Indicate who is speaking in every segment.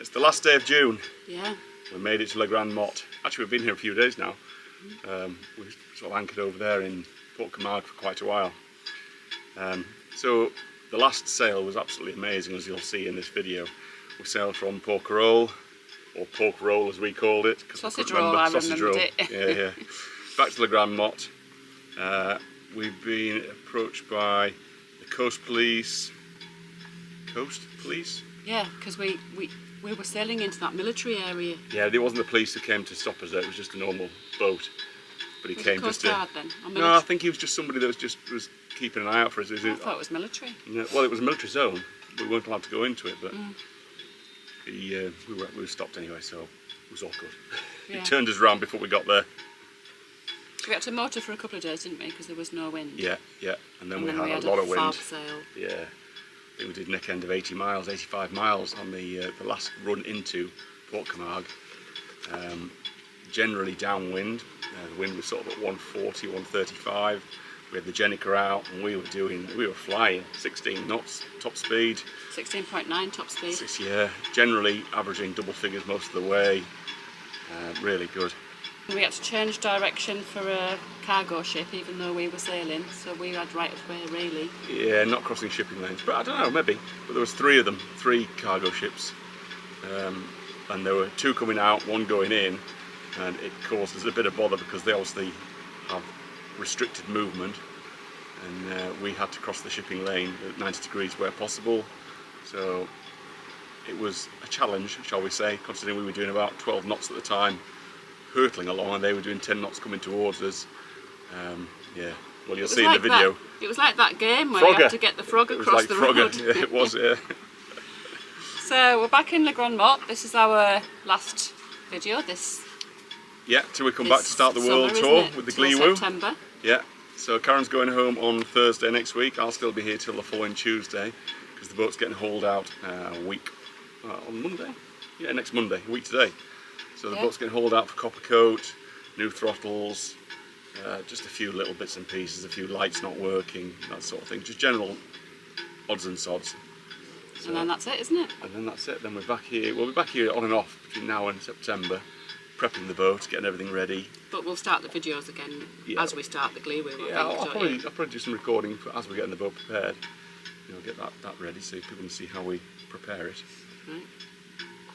Speaker 1: It's the last day of June.
Speaker 2: Yeah.
Speaker 1: We made it to the Grande Motte. Actually, we've been here a few days now. We sort of anchored over there in Port Camargue for quite a while. So the last sail was absolutely amazing, as you'll see in this video. We sailed from Porquerolles, or pork roll as we called it.
Speaker 2: Sausage roll, I remembered it.
Speaker 1: Yeah. Back to the Grande Motte. We've been approached by the Coast Police. Coast Police?
Speaker 2: Yeah, because we were sailing into that military area.
Speaker 1: Yeah, it wasn't the police who came to stop us there, it was just a normal boat. But he came just to...
Speaker 2: Guard then?
Speaker 1: No, I think he was just somebody that was keeping an eye out for us.
Speaker 2: I thought it was military.
Speaker 1: No, well, it was a military zone. We weren't allowed to go into it, but we were stopped anyway, so it was all good.
Speaker 2: Yeah.
Speaker 1: He turned us round before we got there.
Speaker 2: We had to motor for a couple of days, didn't we? Because there was no wind.
Speaker 1: Yeah, and then we had a lot of wind.
Speaker 2: Fab sail.
Speaker 1: Yeah, I think we did neck end of 80 miles, 85 miles on the last run into Port Camargue. Generally downwind. The wind was sort of at 140, 135. We had the Jenica out, and we were flying 16 knots top speed.
Speaker 2: 16.9 top speed.
Speaker 1: Yeah, generally averaging double figures most of the way. Really good.
Speaker 2: We had to change direction for a cargo ship, even though we were sailing, so we had right of way really.
Speaker 1: Yeah, not crossing shipping lanes, but I don't know, maybe. But there was 3 of them, 3 cargo ships, and there were 2 coming out, 1 going in, and it caused us a bit of bother because they obviously have restricted movement, and we had to cross the shipping lane at 90 degrees where possible. So it was a challenge, shall we say, considering we were doing about 12 knots at the time, hurtling along, and they were doing 10 knots coming towards us. Yeah, well, you'll see in the video.
Speaker 2: It was like that game where you had to get the frog across the road.
Speaker 1: Yeah, it was, yeah.
Speaker 2: So we're back in the Grande Motte. This is our last video.
Speaker 1: Yeah, till we come back to start the world tour with the Gliwu.
Speaker 2: September.
Speaker 1: Yeah, so Karen's going home on Thursday next week. I'll still be here till the following Tuesday because the boat's getting hauled out a week on Monday. Yeah, next Monday, a week today. So the boat's getting hauled out for copper coat, new throttles, just a few little bits and pieces, a few lights not working, that sort of thing. Just general odds and sods. So,
Speaker 2: and then that's it, isn't it? And
Speaker 1: then that's it. Then we're back here. We'll be back here on and off between now and September, prepping the boat, getting everything ready.
Speaker 2: But we'll start the videos again as we start the Gliwu.
Speaker 1: Yeah, I'll probably do some recording as we're getting the boat prepared. You know, get that ready so people can see how we prepare it.
Speaker 2: Right.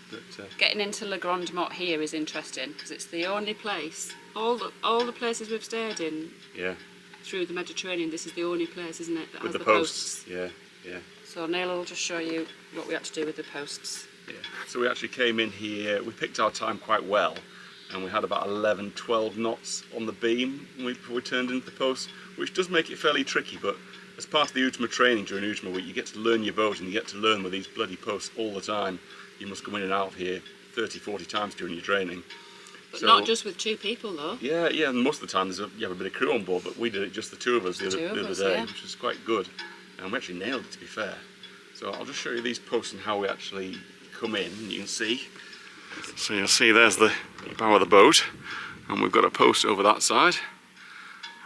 Speaker 1: But,
Speaker 2: getting into the Grande Motte here is interesting because it's the only place, all the places we've stayed in through the Mediterranean, this is the only place, isn't it, that
Speaker 1: with
Speaker 2: has
Speaker 1: the posts. Yeah.
Speaker 2: So Neil will just show you what we had to do with the posts.
Speaker 1: Yeah, so we actually came in here, we picked our time quite well, and we had about 11, 12 knots on the beam before we turned into the posts, which does make it fairly tricky, but as part of the UTMA training during UTMA week, you get to learn your boat and you get to learn with these bloody posts all the time. You must go in and out of here 30, 40 times during your training.
Speaker 2: But not just with 2 people though. Yeah,
Speaker 1: and most of the time you have a bit of crew on board, but we did it just the 2 of us the other day, which was quite good. And we actually nailed it, to be fair. So I'll just show you these posts and how we actually come in, and you can see. So you'll see there's the bow of the boat, and we've got a post over that side,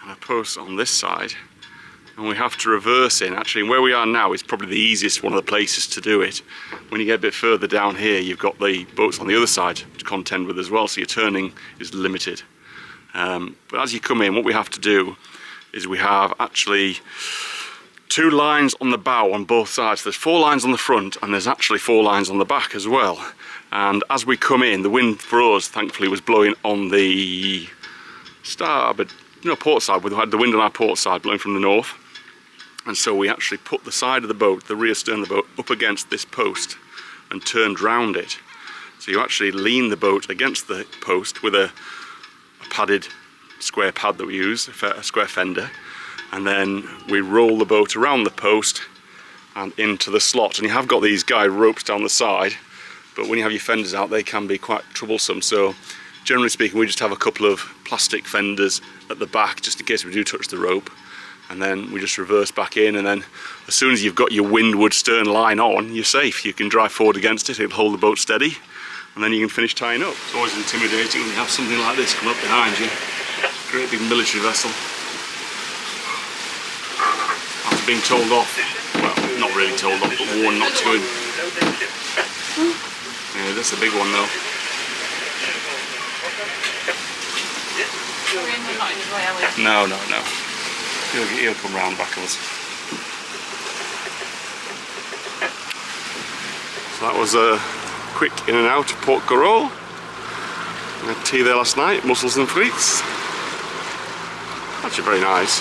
Speaker 1: and a post on this side. And we have to reverse in. Actually, where we are now is probably the easiest one of the places to do it. When you get a bit further down here, you've got the boats on the other side to contend with as well, so your turning is limited. But as you come in, what we have to do is we have actually 2 lines on the bow on both sides. There's 4 lines on the front, and there's actually 4 lines on the back as well. And as we come in, the wind for us, thankfully, was blowing on the port side. We had the wind on our port side blowing from the north. And so we actually put the side of the boat, the rear stern of the boat, up against this post and turned round it. So you actually lean the boat against the post with a padded square pad that we use, a square fender, and then we roll the boat around the post and into the slot. And you have got these guide ropes down the side, but when you have your fenders out, they can be quite troublesome. So generally speaking, we just have a couple of plastic fenders at the back, just in case we do touch the rope. And then we just reverse back in, and then as soon as you've got your windward stern line on, you're safe. You can drive forward against it, it'll hold the boat steady, and then you can finish tying up. It's always intimidating when you have something like this come up behind you. Great big military vessel. After being told off, well, not really told off, but warned not to go in. Yeah, That's a big one though. No. He'll come round back of us. So that was a quick in and out of Port Corral. I had tea there last night, mussels and frites. Actually very nice.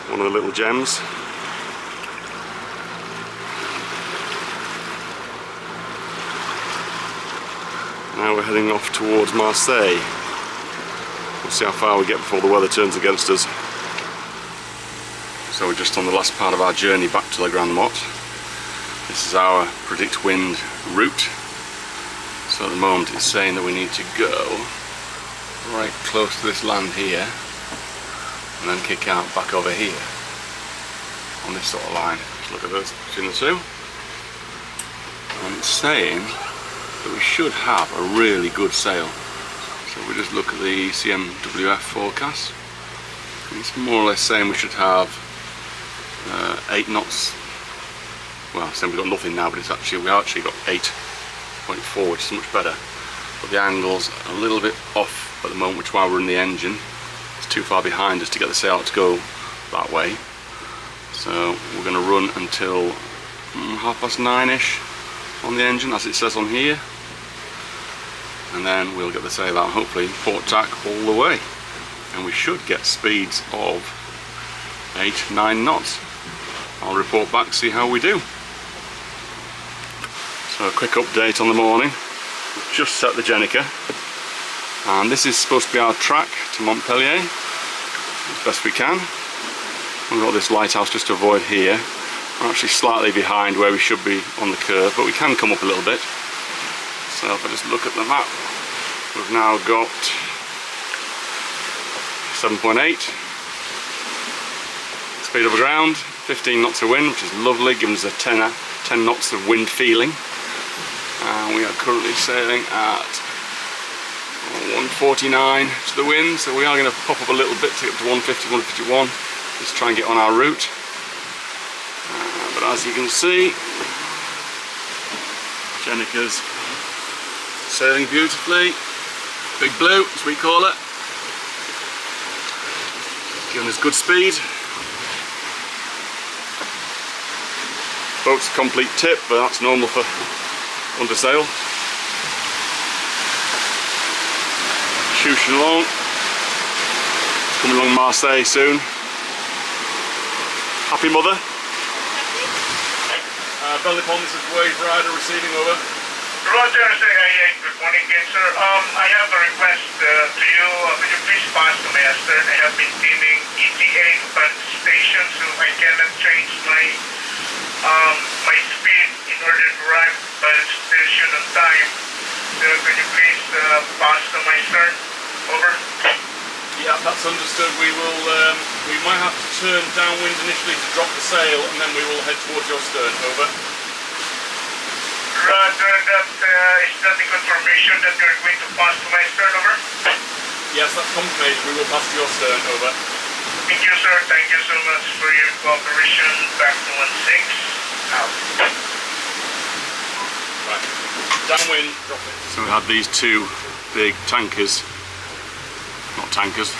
Speaker 1: One of the little gems. Now we're heading off towards Marseille. We'll see how far we get before the weather turns against us. So we're just on the last part of our journey back to the Grande Motte. This is our predict wind route. So at the moment it's saying that we need to go right close to this land here and then kick out back over here on this sort of line. Just look at those between the two. And it's saying that we should have a really good sail. So we just look at the CMWF forecast. It's more or less saying we should have 8 knots. Well, saying we've got nothing now, but it's actually we actually got 8.4, which is much better. But the angle's a little bit off at the moment, which is why we're in the engine. It's too far behind us to get the sail to go that way. So we're going to run until 9:30ish on the engine, as it says on here. And then we'll get the sail out, hopefully port tack all the way. And we should get speeds of 8-9 knots. I'll report back, see how we do. So a quick update on the morning. We've just set the Jenica. And this is supposed to be our track to Montpellier, as best we can. We've got this lighthouse just to avoid here. We're actually slightly behind where we should be on the curve, but we can come up a little bit. So if I just look at the map, we've now got 7.8 speed over ground, 15 knots of wind, which is lovely, giving us a 10 knots of wind feeling. And we are currently sailing at 149 to the wind, so we are going to pop up a little bit to get to 150, 151, just try and get on our route. But as you can see, Jenica's sailing beautifully. Big Blue, as we call it. Giving us good speed. Boat's a complete tip, but that's normal for under sail. Shooshing along. Coming along Marseille soon. Happy mother? Belly Pond, this is Wave Rider receiving over.
Speaker 3: Roger, good morning again, sir. I have a request to you. Could you please pass to my astern? I have been dimming ETA at the station, so I cannot change my speed in order to arrive by the station on time. So could you please pass to my stern? Over.
Speaker 1: Yeah, that's understood. We will. We might have to turn downwind initially to drop the sail, and then we will head towards your stern. Over.
Speaker 3: Roger, is that the confirmation that you're going to pass to my stern? Over.
Speaker 1: Yes, that's confirmation. We will pass to your stern. Over.
Speaker 3: Thank you, sir. Thank you so much for your cooperation. Back to 16 out.
Speaker 1: Right. Downwind. Drop it. So we had these two big tankers. Not tankers,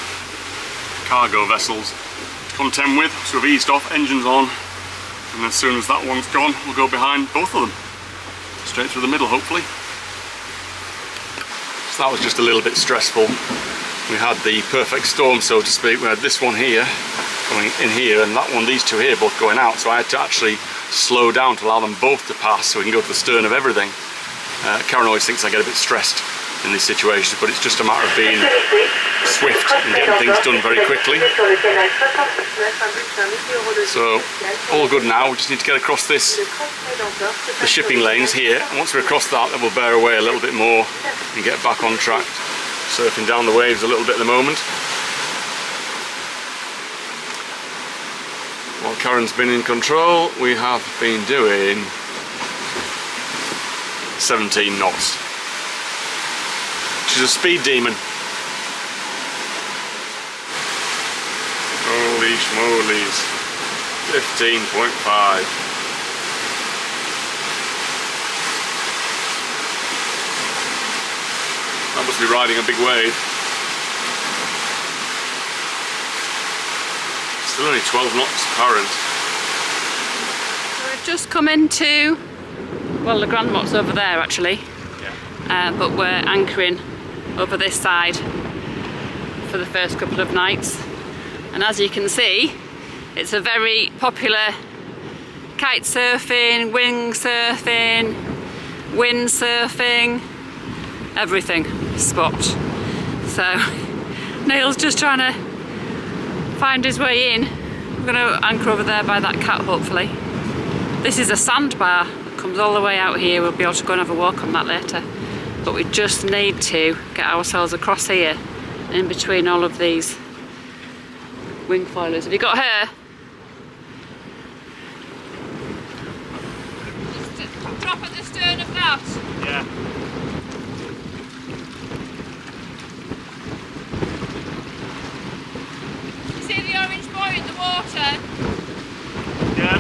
Speaker 1: cargo vessels to contend with, so we've eased off, engines on, and as soon as that one's gone we'll go behind both of them, straight through the middle hopefully. So that was just a little bit stressful. We had the perfect storm, so to speak. We had this one here going in here and that one, these two here, both going out, so I had to actually slow down to allow them both to pass so we can go to the stern of everything. Karen always thinks I get a bit stressed in these situations, but it's just a matter of being swift and getting things done very quickly. So all good now. We just need to get across the shipping lanes here, and once we're across that, then we'll bear away a little bit more and get back on track, surfing down the waves a little bit at the moment. While Karen's been in control, we have been doing 17 knots. She's a speed demon. Holy schmolies. 15.5. must be riding a big wave. Still only 12 knots current.
Speaker 2: So we've just come into, well, the Grande Motte's over there actually, but we're anchoring over this side for the first couple of nights. And as you can see, it's a very popular kite surfing, wing surfing, wind surfing, everything spot. So Neil's just trying to find his way in. We're going to anchor over there by that cat hopefully. This is a sandbar that comes all the way out here. We'll be able to go and have a walk on that later. But we just need to get ourselves across here in between all of these wing foilers. Have you got her? Just drop at the stern of that.
Speaker 1: Yeah.
Speaker 2: You see the orange boy in the water?
Speaker 1: Yeah.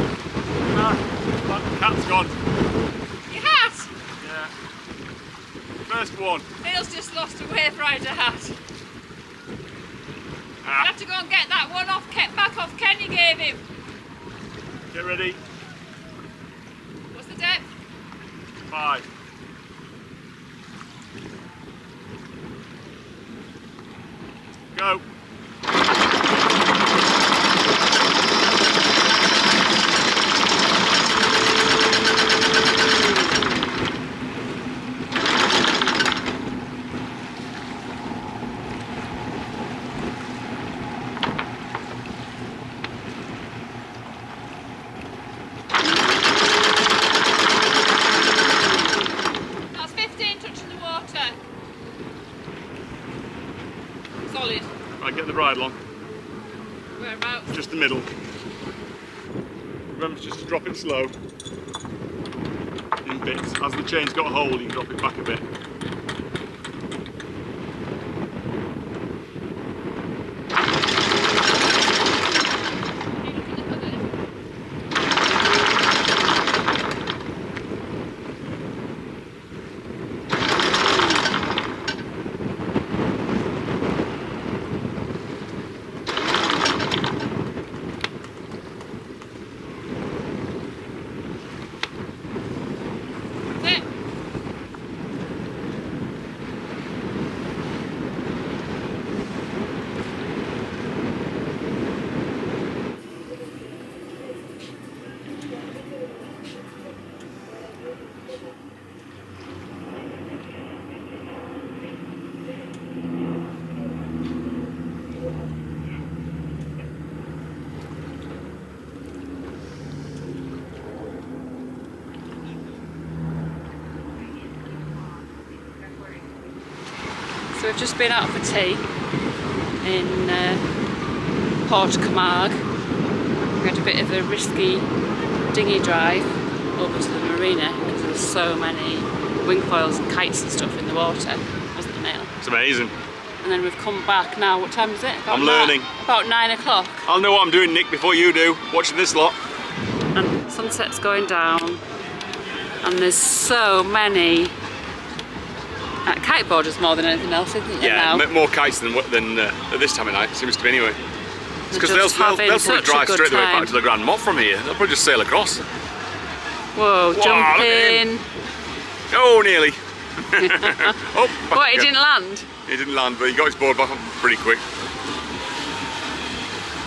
Speaker 1: That cat's gone.
Speaker 2: Your hat?
Speaker 1: Yeah. First one.
Speaker 2: Neil's just lost a wave rider hat. You have to go and get that one back off Ken you gave him.
Speaker 1: Get ready.
Speaker 2: What's the depth?
Speaker 1: 5. Go.
Speaker 2: That's 15 touching the water. Solid.
Speaker 1: Right, get the bridle on.
Speaker 2: Whereabouts?
Speaker 1: Just the middle. Remember just to drop it slow. In bits. As the chain's got a hole, you can drop it back a bit.
Speaker 2: So we've just been out for tea in Port Camargue. We had a bit of a risky dinghy drive over to the marina because there were so many wing foils and kites and stuff in the water, wasn't there, Neil?
Speaker 1: It's amazing.
Speaker 2: And then we've come back now. What time is it?
Speaker 1: I'm learning.
Speaker 2: About 9 o'clock.
Speaker 1: I'll know what I'm doing, Nick, before you do. Watching this lot.
Speaker 2: And sunset's going down. And there's so many kiteboarders more than anything else, isn't there now?
Speaker 1: More kites than at this time of night, seems to be anyway. It's because they'll probably
Speaker 2: such a
Speaker 1: drive
Speaker 2: good
Speaker 1: straight the way
Speaker 2: time.
Speaker 1: back to the Grande Motte from here. They'll probably just sail across.
Speaker 2: Whoa,
Speaker 1: Wow,
Speaker 2: jump
Speaker 1: look at
Speaker 2: in.
Speaker 1: Oh, nearly. Oh, back
Speaker 2: What, he
Speaker 1: again.
Speaker 2: didn't land?
Speaker 1: He didn't land, but he got his board back up pretty quick.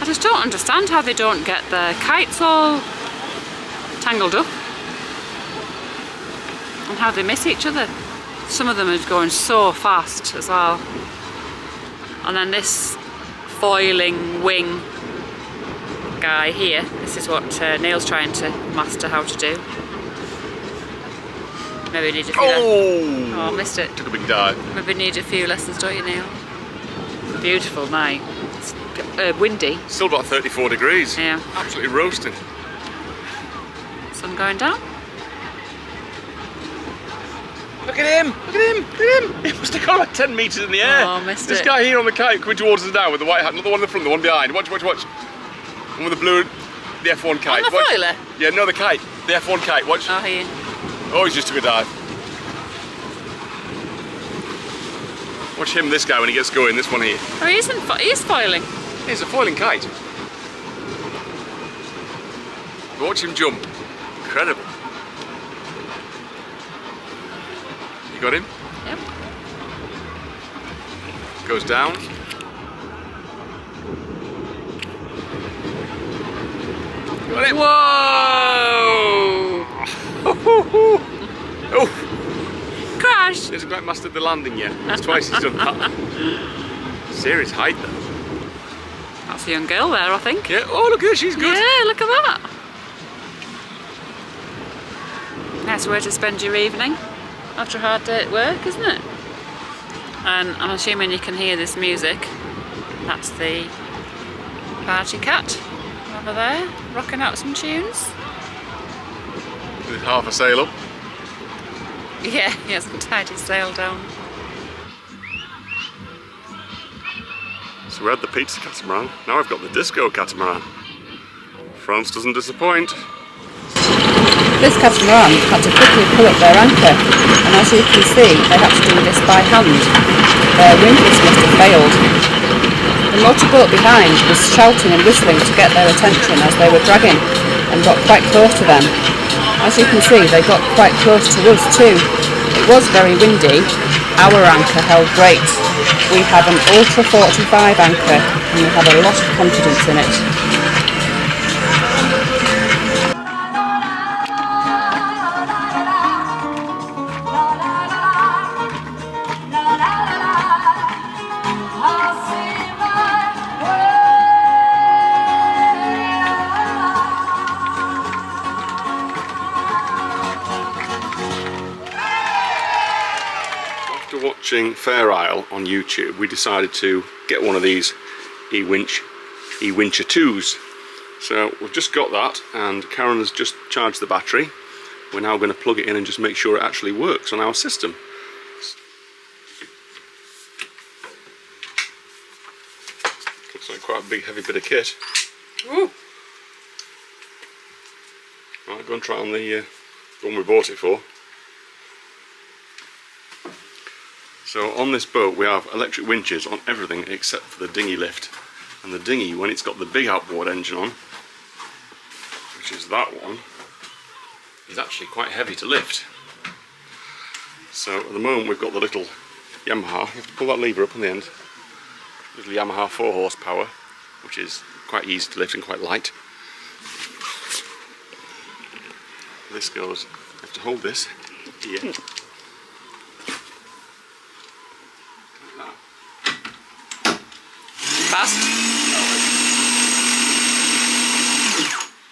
Speaker 2: I just don't understand how they don't get their kites all tangled up and how they miss each other. Some of them are going so fast as well. And then this foiling wing guy here, this is what Neil's trying to master how to do. Maybe need a few
Speaker 1: Oh!
Speaker 2: I missed it.
Speaker 1: Took a big dive.
Speaker 2: Maybe need a few lessons, don't you, Neil? Beautiful night. It's windy.
Speaker 1: Still about 34 degrees.
Speaker 2: Yeah.
Speaker 1: Absolutely roasting.
Speaker 2: Sun going down.
Speaker 1: Look at him! Look at him! Look at him! He must have gone about 10 metres in the air.
Speaker 2: Oh, missed
Speaker 1: This
Speaker 2: it.
Speaker 1: guy here on the kite coming towards us now with the white hat, not the one in the front, the one behind. Watch, watch, watch. The one with the blue, the F1 kite.
Speaker 2: On the
Speaker 1: Watch.
Speaker 2: foiler?
Speaker 1: Yeah, no, the kite. The F1 kite, watch.
Speaker 2: Oh, here.
Speaker 1: Oh, he's just took a dive. Watch him, this guy, when he gets going, this one here.
Speaker 2: Oh, he isn't. He's foiling.
Speaker 1: He's a foiling kite. Watch him jump. Incredible. You got him?
Speaker 2: Yep.
Speaker 1: Goes down. Got him.
Speaker 2: Whoa!
Speaker 1: Oh!
Speaker 2: Crash!
Speaker 1: He hasn't quite mastered the landing yet. That's twice he's done that. Serious height though.
Speaker 2: That's a young girl there, I think.
Speaker 1: Yeah. Oh, look at her, she's good.
Speaker 2: Yeah, look at that. Nice way to spend your evening after a hard day at work, isn't it? And I'm assuming you can hear this music. That's the party cat over there, rocking out some tunes.
Speaker 1: With half a sail up.
Speaker 2: Yeah, he hasn't tied his sail down.
Speaker 1: So we had the pizza catamaran, now I've got the disco catamaran. France doesn't disappoint.
Speaker 2: This catamaran had to quickly pull up their anchor, and as you can see, they had to do this by hand. Their windlass must have failed. The motorboat behind was shouting and whistling to get their attention as they were dragging, and got quite close to them. As you can see, they got quite close to us too. It was very windy. Our anchor held great. We have an Ultra 45 anchor, and we have a lot of confidence in it.
Speaker 1: After watching Fair Isle on YouTube, we decided to get one of these e-wincher 2s. So we've just got that, and Karen has just charged the battery. We're now going to plug it in and just make sure it actually works on our system. Looks like quite a big heavy bit of kit.
Speaker 2: Ooh.
Speaker 1: Right, go and try on the one we bought it for. So on this boat we have electric winches on everything except for the dinghy lift. And the dinghy, when it's got the big outboard engine on, which is that one, is actually quite heavy to lift. So at the moment we've got the little Yamaha, you have to pull that lever up on the end, little Yamaha 4 horsepower, which is quite easy to lift and quite light. This goes, you have to hold this here.
Speaker 2: Fast.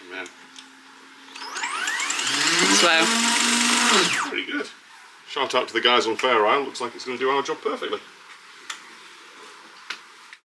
Speaker 1: And then
Speaker 2: Slow.
Speaker 1: pretty good. Shout out to the guys on Fair Isle, looks like it's going to do our job perfectly.